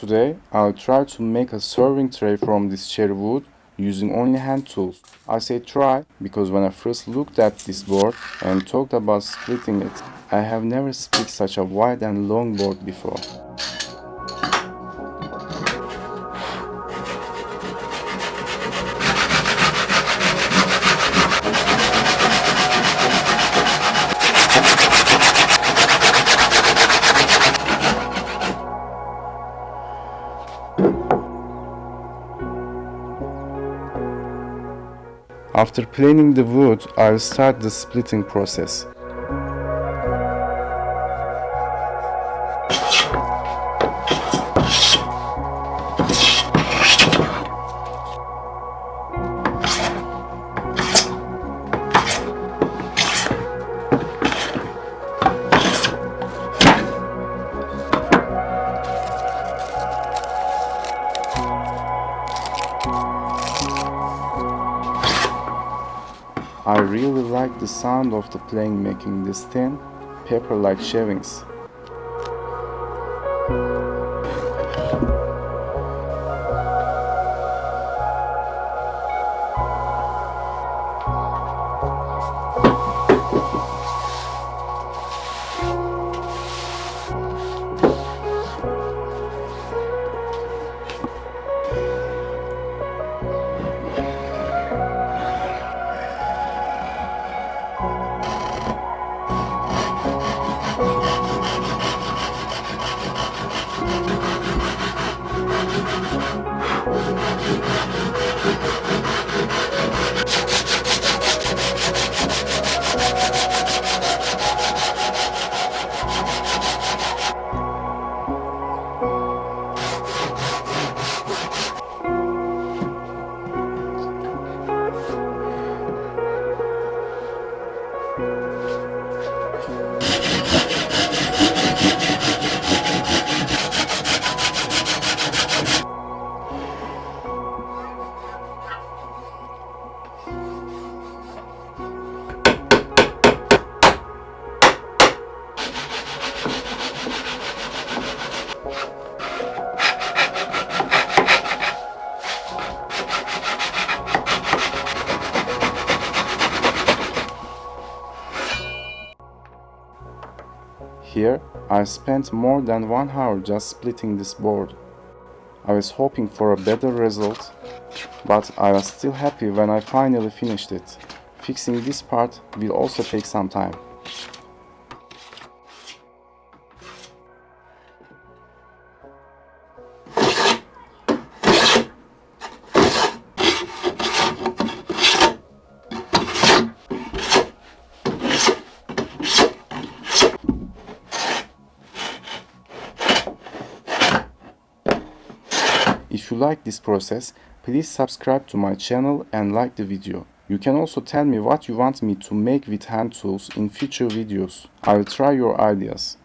Today, I'll try to make a serving tray from this cherry wood using only hand tools. I say try because when I first looked at this board and talked about splitting it, I have never split such a wide and long board before. After planing the wood, I'll start the splitting process. I really like the sound of the plane making these thin, pepper-like shavings. Here, I spent more than 1 hour just splitting this board. I was hoping for a better result, but I was still happy when I finally finished it. Fixing this part will also take some time. If you like this process, please subscribe to my channel and like the video. You can also tell me what you want me to make with hand tools in future videos. I will try your ideas.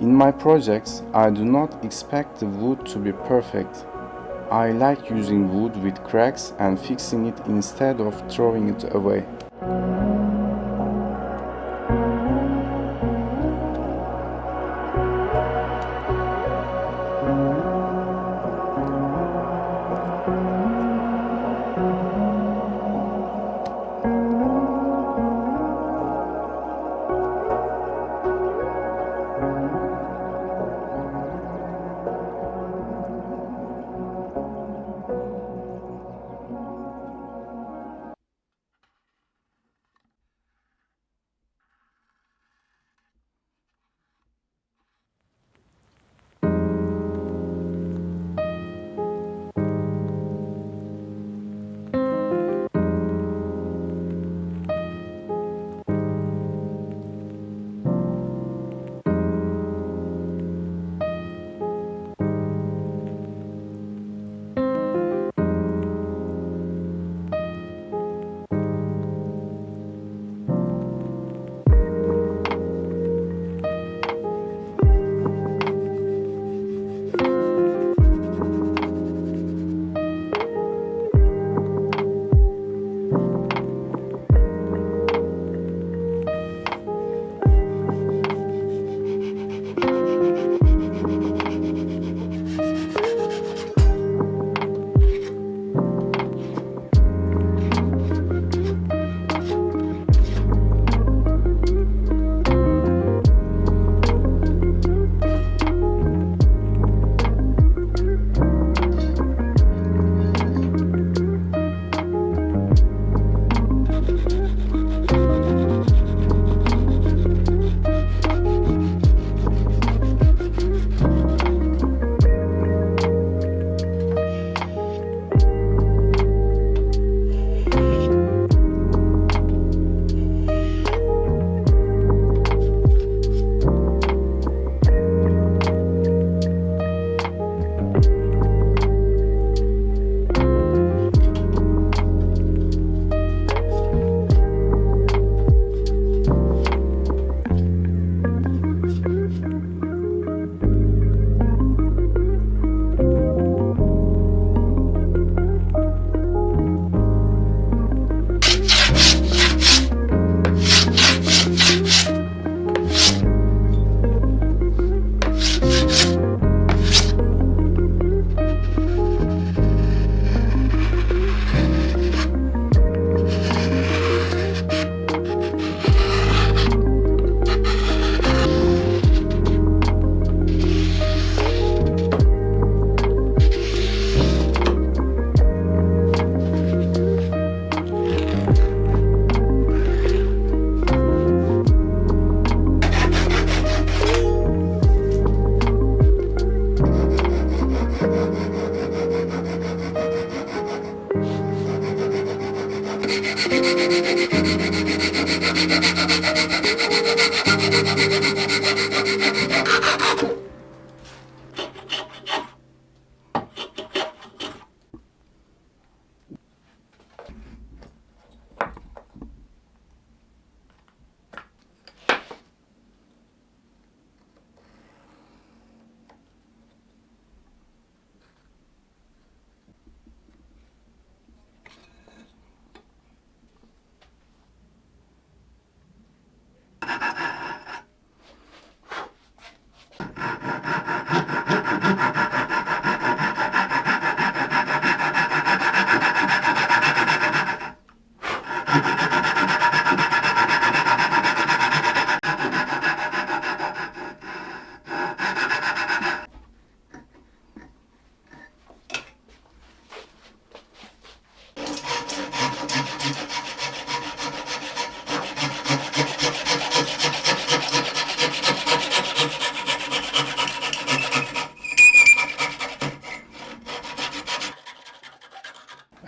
In my projects, I do not expect the wood to be perfect. I like using wood with cracks and fixing it instead of throwing it away.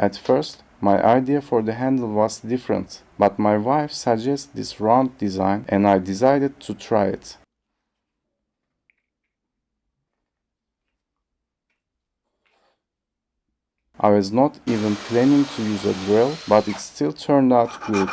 At first, my idea for the handle was different, but my wife suggested this round design and I decided to try it. I was not even planning to use a drill, but it still turned out good.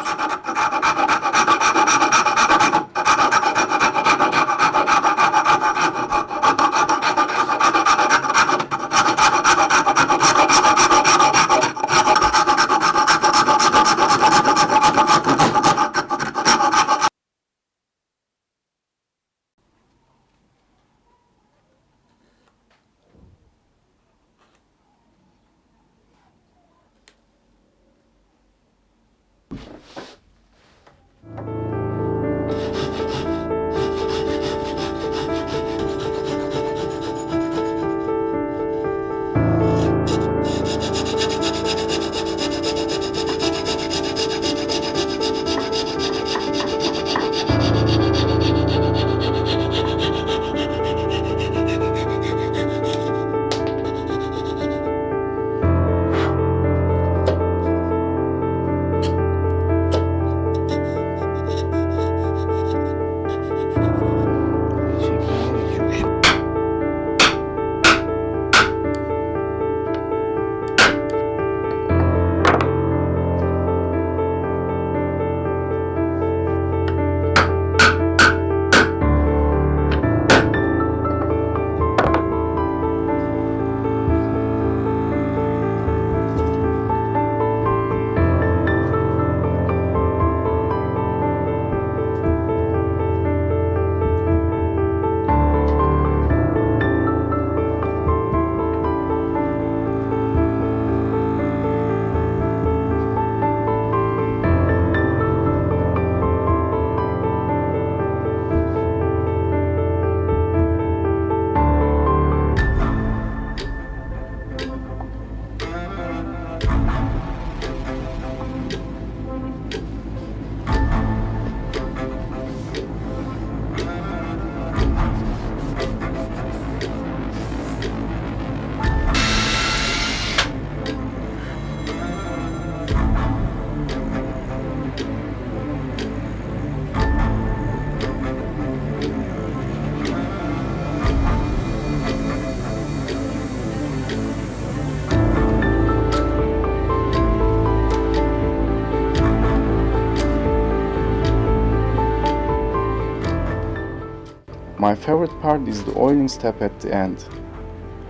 My favorite part is the oiling step at the end.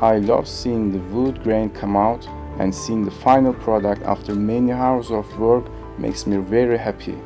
I love seeing the wood grain come out, and seeing the final product after many hours of work makes me very happy.